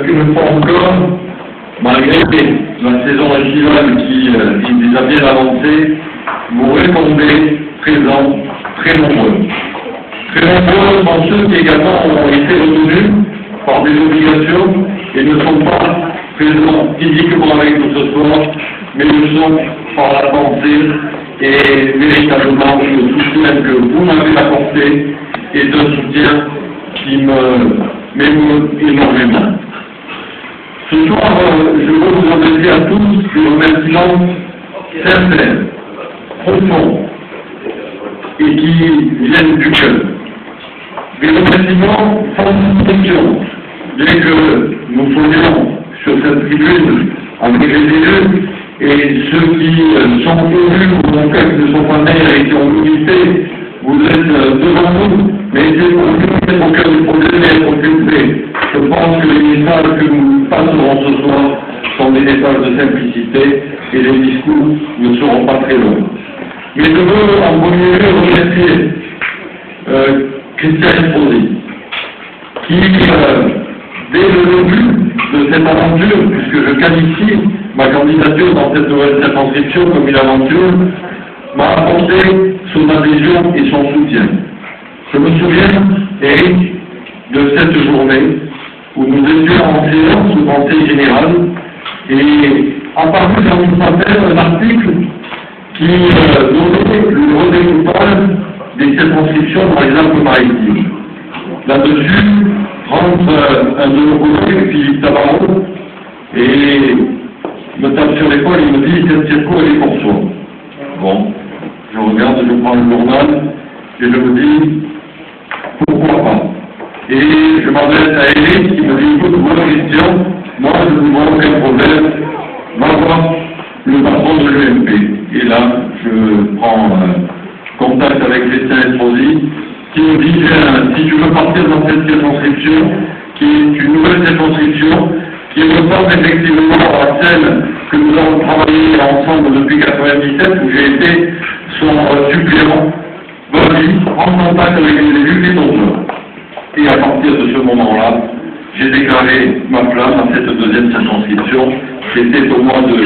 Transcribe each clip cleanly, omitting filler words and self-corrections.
qu'une fois encore, malgré la saison estivale qui est déjà bien avancée, vous répondez présents, très nombreux. Très nombreux sont ceux qui également ont été retenus par des obligations et ne sont pas présents physiquement avec nous ce soir, mais le sont par la pensée et véritablement le soutien que vous m'avez apporté est un soutien qui m'émeut énormément. Ce soir, je veux vous adresser à tous des remerciements sincères, profonds et qui viennent du cœur. Des remerciements sans question, bien que nous soyons sur cette tribune avec les élus et ceux qui sont élus ou en fait ne sont pas maires et qui ont milité, vous êtes devant nous, mais c'est pour nous aucun problème à être occupé. Je pense que les messages que nous passerons ce soir sont des messages de simplicité et les discours ne seront pas très longs. Mais je veux en premier lieu remercier Christian Estrosi, qui, dès le début de cette aventure, puisque je qualifie ma candidature dans cette nouvelle circonscription comme une aventure, m'a apporté son adhésion et son soutien. Je me souviens, Eric, de cette journée où nous étions en séance au Conseil général et apparu dans une synthèse un article qui donnait le redécoupage des circonscriptions dans les Alpes-Maritimes. Là-dessus, rentre un de nos collègues, Philippe Tabarot, et me tape sur l'épaule et me dit « cette circo, elle est pour soi ». Bon, je regarde, je prends le journal et je me dis « pourquoi pas ». Et je m'adresse à Eric qui me dit « écoute, bonne question, moi je ne vois aucun problème, va voir le patron de l'UMP ». Et là, je prends contact avec Christian Estrosi, qui me dit si tu veux partir dans cette circonscription, qui est une nouvelle circonscription, qui ressemble effectivement à celle que nous avons travaillé ensemble depuis 1997, où j'ai été son suppléant, vas-y, en contact avec les élus et ton jour. Et à partir de ce moment-là, j'ai déclaré ma place dans cette deuxième circonscription. C'était au mois de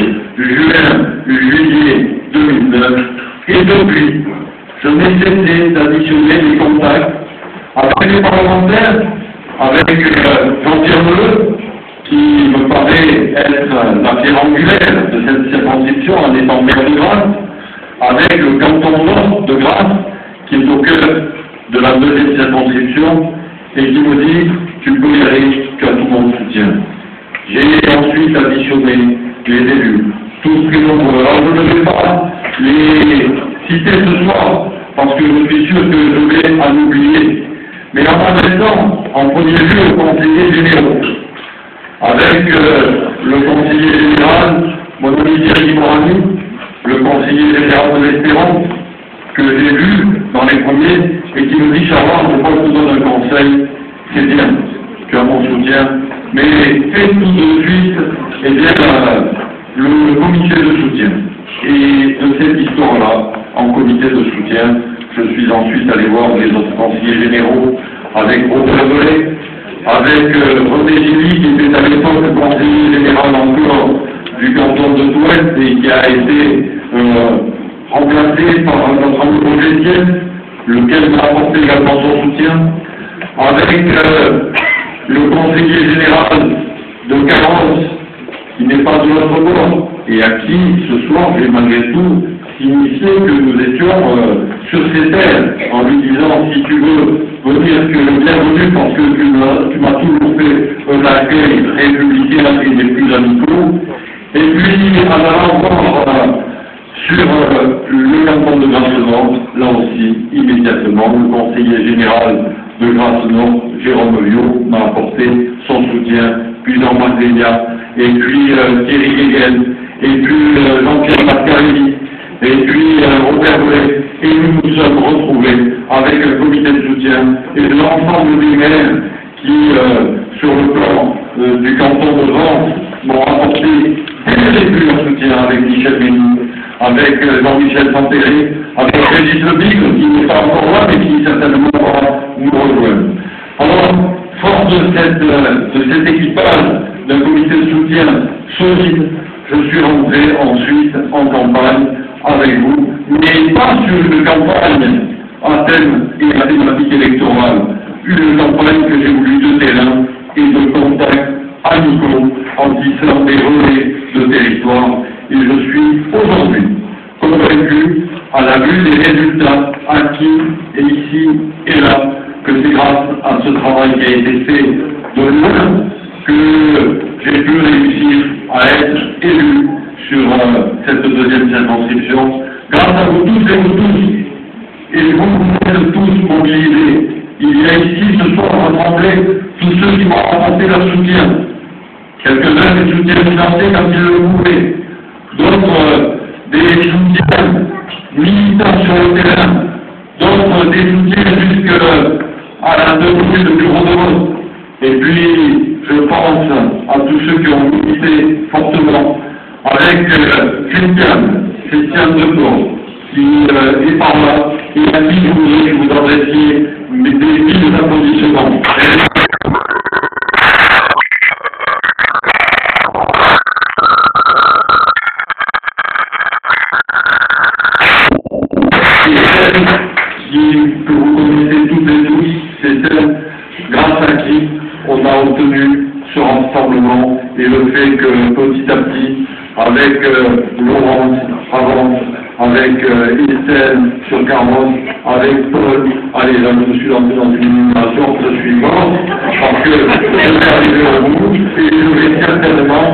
juillet 2009. Et depuis, je n'ai cessé d'additionner les contacts avec les parlementaires, avec Jean-Pierre Meleux, qui me paraît être la pierre angulaire de cette circonscription en étant maire de Grasse, avec le canton nord de Grasse, qui est au cœur de la deuxième circonscription, et qui me dit « tu peux y aller, tu as tout mon soutien ». J'ai ensuite additionné les élus, tous très nombreux. Alors je ne vais pas les citer ce soir, parce que je suis sûr que je vais en oublier. Mais en m'adressant en premier lieu aux conseillers généraux, avec le conseiller général, mon ami Thierry Morani, le conseiller général de l'Espérance, que j'ai vu dans les premiers, et qui me dit « Charles, je crois que je te donne un conseil, c'est bien, tu as mon soutien, mais fais tout de suite, et bien le comité de soutien. » Et de cette histoire-là, en comité de soutien, je suis ensuite allé voir les autres conseillers généraux, avec Robert Velay, avec René Gilly, qui était à l'époque conseiller général encore du canton de Touette et qui a été remplacé par notre ami Roger, lequel m'a apporté également son soutien, avec le conseiller général de Carence, qui n'est pas de notre bord, et à qui, ce soir, j'ai malgré tout signifié que nous étions sur ces terres, en lui disant, si tu veux venir, tu es bienvenu, parce que tu m'as toujours fait un accueil républicain et des plus amicaux. Et puis, en allant voir sur le canton de Grasse-Nord, là aussi, immédiatement, le conseiller général de Grasse-Nord, Jérôme Liot, m'a apporté son soutien, puis Jean-Marc Lénia, et puis Thierry Guéguen, et puis Jean-Pierre Pascalini, et puis Robert Velay, et nous nous sommes retrouvés avec un comité de soutien et l'ensemble des maires qui, sur le plan du canton de Vence, m'ont apporté dès le début un soutien avec Michel Ménou, avec Jean-Michel Santéré, avec Régis Lebic, qui n'est pas encore là, mais qui certainement va nous rejoindre. Alors, force de cette cet équipage d'un comité de soutien solide, je suis rentré ensuite en campagne avec vous, mais pas sur une campagne à thème et à thématique électorale, une campagne que j'ai voulu de terrain et de contacts amicaux en tissant des relais de territoire. Et je suis aujourd'hui convaincu, à la vue des résultats acquis et ici et là, que c'est grâce à ce travail qui a été fait de loin que j'ai pu réussir à être élu sur cette deuxième circonscription. Grâce à vous tous et vous tous, et vous êtes tous mobilisés. Il y a ici ce soir rassemblés tous ceux qui m'ont apporté leur soutien. Quelques-uns des soutiens financiers quand ils le pouvaient, d'autres des soutiens militants sur le terrain, d'autres des soutiens jusqu'à la tenue de bureau de vote. Et puis, je pense à tous ceux qui ont milité fortement avec Christian Deport, qui est par là, et à qui je voudrais que vous adressiez des vives applaudissements. Que vous connaissez toutes et tous, c'est celle grâce à qui on a obtenu ce rassemblement et le fait que petit à petit, avec Laurence avant, avec Estelle sur Carmos, avec Paul, allez là je me suis lancé dans une énumération, je suis mort, parce que je vais arriver au bout et je vais certainement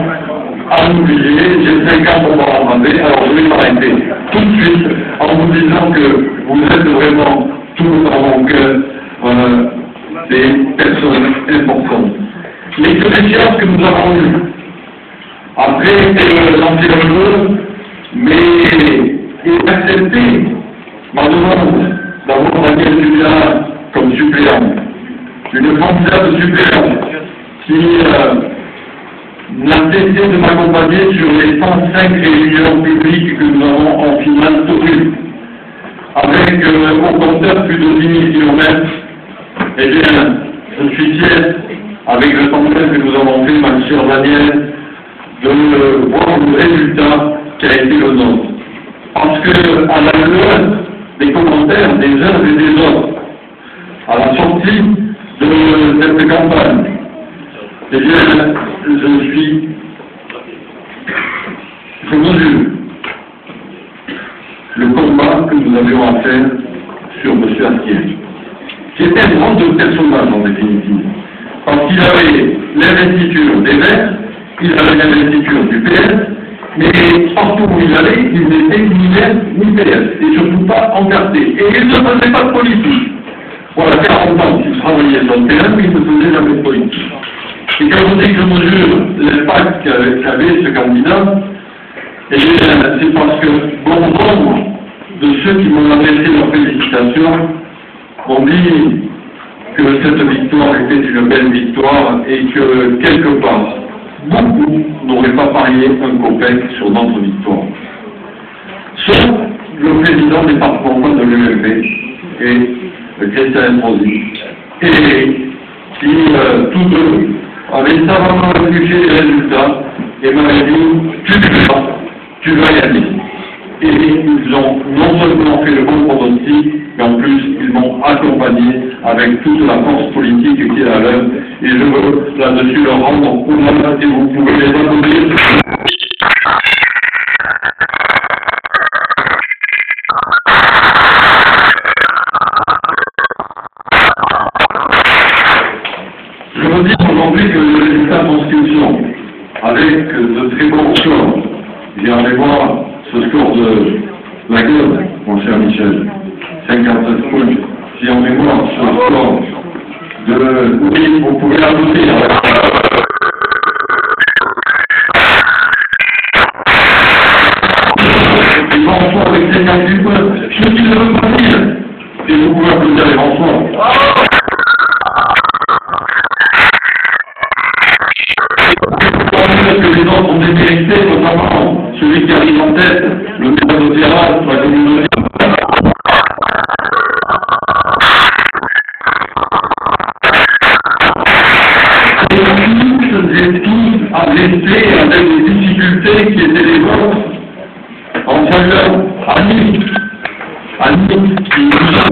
à m'oublier, j'ai 5 ans pour m'en emprunter, alors je vais m'arrêter tout de suite en vous disant que vous êtes vraiment tous dans mon cœur des personnes importantes. Les connaissances que nous avons eues, après l'environnement, mais il a accepté ma demande d'avoir Daniel Duvillard comme suppléant, une candidate suppléante qui n'a cessé de m'accompagner sur les 105 réunions publiques que nous avons en finale totale, avec au compteur plus de 10 000 km. Eh bien, je suis fier, avec le temps que nous avons fait, ma chère Danielle, de voir le résultat qui a été le nôtre. Parce que, à la lueur des commentaires des uns et des autres, à la sortie de cette campagne, eh bien, je mesure le combat que nous avions à faire sur M. Astier, qui était un grand personnage en définitive, parce qu'il avait l'investiture des Verts, il avait l'investiture du PS, mais partout où il allait, il n'était ni Vert ni PS, et surtout pas encarté. Et il ne faisait pas de politique. Voilà, 40 ans qu'il travaillait dans le terrain, mais il ne faisait jamais de politique. Et quand je dis que je mesure l'impact qu'avait ce candidat, eh bien, c'est parce que bon nombre de ceux qui m'ont adressé leurs félicitations ont dit que cette victoire était une belle victoire et que, quelque part, beaucoup n'auraient pas parié un copec sur notre victoire. Sauf le président départemental de l'UMP et Christian Estrosi, et qui, tous deux, avaient savamment réfléchi les résultats et m'avaient dit tu vas y aller. Et ils ont non seulement fait le bon pronostic, mais en plus ils m'ont accompagné avec toute la force politique qui est à l'œuvre. Et je veux là-dessus leur rendre hommage et vous pouvez les applaudir. Je veux dire aujourd'hui que le résultat d'inscription, avec de très bons scores, viendrez voir ce score de la gueule, mon cher Michel, 57 points. Si on est voir ce score de... Oui, vous pouvez l'applaudir. Les François avec 58 points, ce qui ne veut pas dire. Et vous pouvez applaudir les François. Que les autres ont démérité, notamment celui qui arrive en tête, le maire de Terrasse, la communauté. Et aussi, étiez tous adressés avec des difficultés qui étaient les vôtres, en saluant Annie, qui nous a...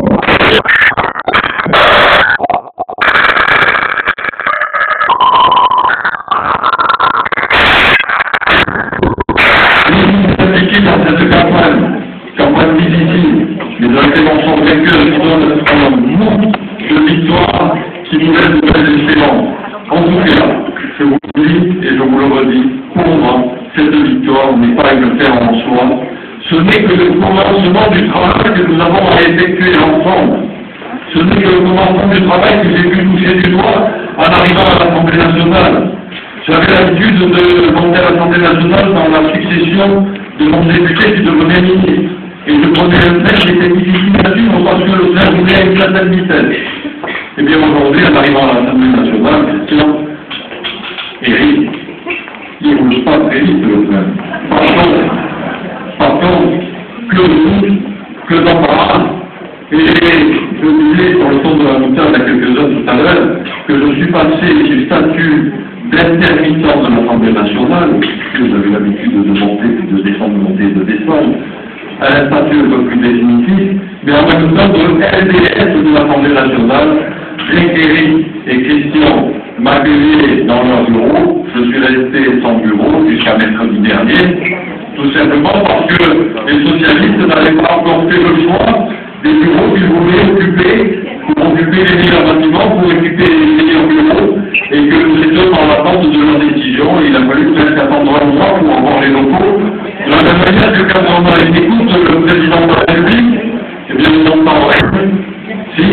dans cette campagne difficile, mais dans laquelle on sent bien que nous donne un monde de victoire qui nous laisse de belles espérances. En tout cas, je vous le dis et je vous le redis, pour moi, cette victoire n'est pas une fin en soi, ce n'est que le commencement du travail que nous avons à effectuer ensemble. Ce n'est que le commencement du travail que j'ai pu toucher du doigt en arrivant à l'Assemblée nationale. J'avais l'habitude de monter à l'Assemblée nationale dans la succession de mon député qui devenait ministre. Et je prenais un train qui était difficile à suivre parce que le train roulait à une certaine vitesse. Et bien aujourd'hui, en arrivant à l'Assemblée nationale, question, Eric, il ne roule pas très vite le train. Par contre, que de doute, que d'embarras. Et je disais sur le ton de la moutarde il y a quelques heures tout à l'heure que je suis passé du statut d'intermittent de l'Assemblée nationale, que j'avais l'habitude de monter, puis de descendre, de monter et de descendre, à un statut un peu plus définitif, mais en même temps de LDS de l'Assemblée nationale. Eric et Christian m'accueillaient dans leur bureau, je suis resté sans bureau jusqu'à mercredi dernier, tout simplement parce que les socialistes n'avaient pas encore fait le choix des bureaux qu'ils voulaient occuper, pour occuper les meilleurs bâtiments, pour occuper les meilleurs bureaux, et que nous étions dans l'attente de leur décision, et il a fallu presque attendre un mois pour avoir les locaux. De la même manière que quand on a écoute le président de la République, eh bien on entend, si,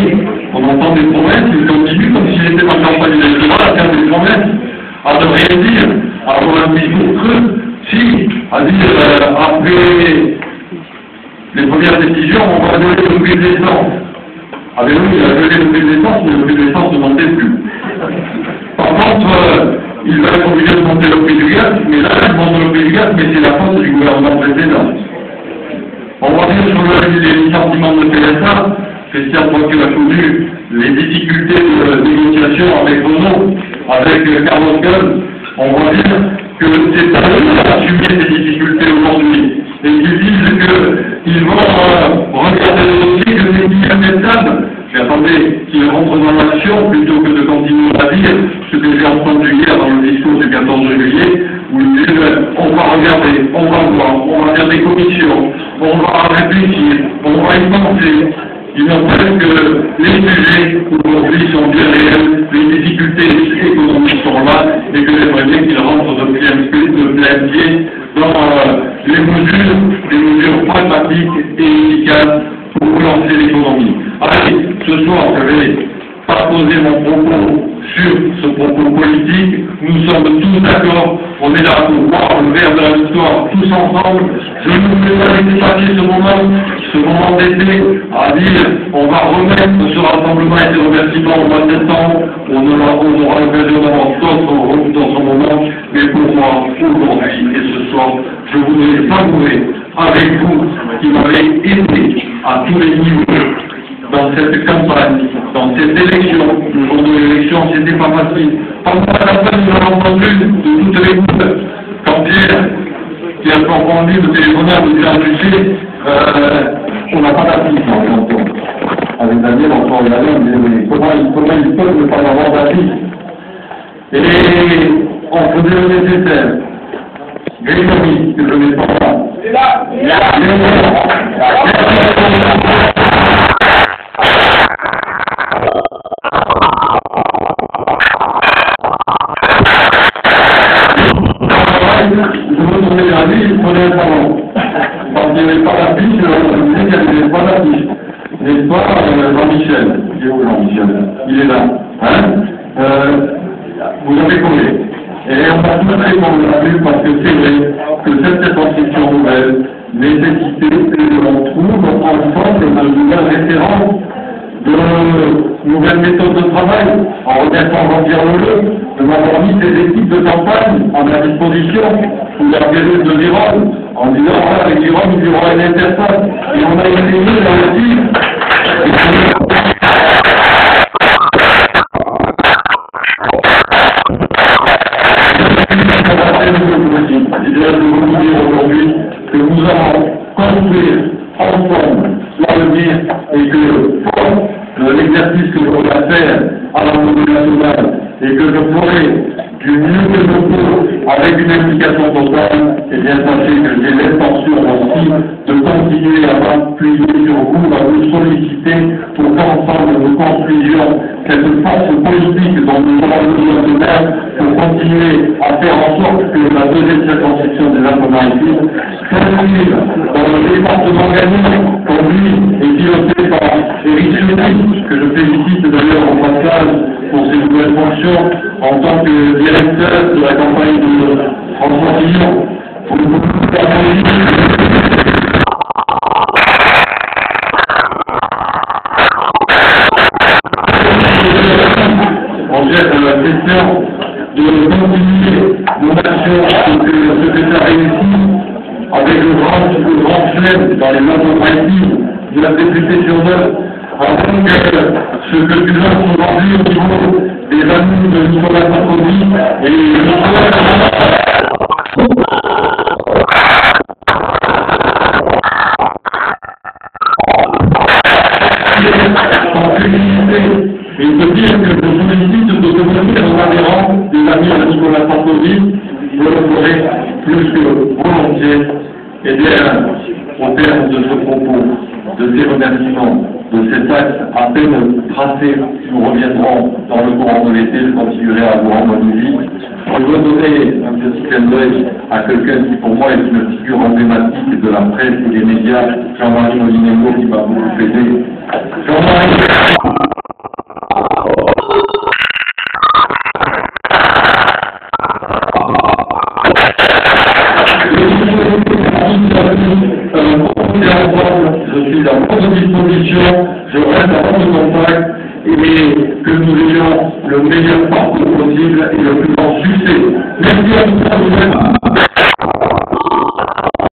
on entend des promesses, il continue comme s'il était en campagne électorale à faire des promesses, à ne rien dire, à avoir un discours creux, si, à dire après les premières décisions, on va donner le prix de l'essence. Ah bien oui, il a donné le prix de l'essence, mais le prix de l'essence ne montait plus. Par contre, il va être obligé de monter le prix du gaz, mais là, il monte le prix du gaz, mais c'est la faute du gouvernement précédent. On va dire sur les licenciements de PSA, Christian Poitiers a connu les difficultés de négociation avec Renault, avec Carlos Ghosn. On va dire que c'est à eux d'assumer ces difficultés aujourd'hui. Et qu'ils disent qu'ils vont regarder le dossier, que c'est inacceptable. J'attendais qu'ils rentrent dans l'action plutôt que de continuer à dire ce que j'ai entendu hier dans le discours du 14 juillet, où ils disent on va regarder, on va voir, on va faire des commissions, on va réfléchir, on va y penser. Il n'empêche que les sujets aujourd'hui sont bien réels, les difficultés économiques sont là, et que j'aimerais bien qu'ils rentrent de plein pied dans les mesures pragmatiques et efficaces pour relancer l'économie. Allez, ce soir, je vais pas poser mon propos sur ce propos politique. Nous sommes tous d'accord, on est là pour voir le verre de la victoire tous ensemble. Je ne vais pas laisser passer ce moment d'été à dire on va remettre ce rassemblement et ces remerciements au mois de septembre. On aura l'occasion d'avoir d'autres moments, mais pour moi, aujourd'hui et ce soir, je voudrais savourer avec vous qui m'avez aidé à tous les niveaux dans cette campagne, dans cette élection. Le jour de l'élection, c'était pas facile. Pendant la campagne, nous avons entendu de toutes les gouttes. Quand Pierre, qui a confondu le téléphoneur de Pierre Duché, on n'a pas d'affiche en canton. Avec Daniel, on s'en regardait, on disait, comment ils peuvent ne pas avoir d'affiche? Et on faisait le nécessaire. Grégory, que je n'ai pas là. C'est là. Je me tournais vers lui, il prenait un ballon. Quand il n'y avait pas d'affiche, je me disais qu'il n'y avait pas d'affiche. N'est-ce pas, Jean-Michel? Il est où, Jean-Michel? Il est là. Hein? Vous avez collé. Et on a tous répondu parce que c'est vrai que cette circonscription nouvelle nécessitait que l'on trouve ensemble de nouvelles références, de nouvelles méthodes de travail, en remerciant Jean-Pierre Leleu de m'avoir mis ces équipes de campagne à ma disposition sous la période de Jérôme, en disant voilà, avec Jérôme, il y aura une interface. Et on a essayé là aussi. avec une implication totale, et bien sachez que j'ai l'intention aussi de continuer à m'appuyer sur vous, à vous solliciter pour qu'ensemble nous construisions cette force politique dont nous avons besoin demain pour continuer à faire en sorte que la deuxième circonscription des Alpes-Maritimes s'inscrive dans le département gagnant, conduit et piloté par Éric Ciotti, que je félicite d'ailleurs au passage pour ses nouvelles fonctions en tant que directeur de la campagne de François Fillon. On gère la question de continuer nos actions que le secrétaire réussi avec le grand flemme dans les Alpes-Maritimes de la députée sur neuf, afin que ce que nous avons aujourd'hui au niveau des amis de Nicolas Sarkozy et et de dire que je sollicite de devenir dans les rangs des amis de Nicolas Sarkozy, je le ferai plus que volontiers. Et bien, au terme de ce propos, de ces remerciements, de cet axe à peine tracé, nous reviendrons dans le courant de l'été, je continuerai à vous rendre visite. Je veux donner un petit clin d'œil à quelqu'un qui pour moi est une figure emblématique de la presse et des médias, Jean-Marie Molineco, qui m'a beaucoup aidé. Jean-Marie je suis à votre disposition, je reste à votre contact et que nous ayons le meilleur parcours possible et le plus grand succès. Merci à vous.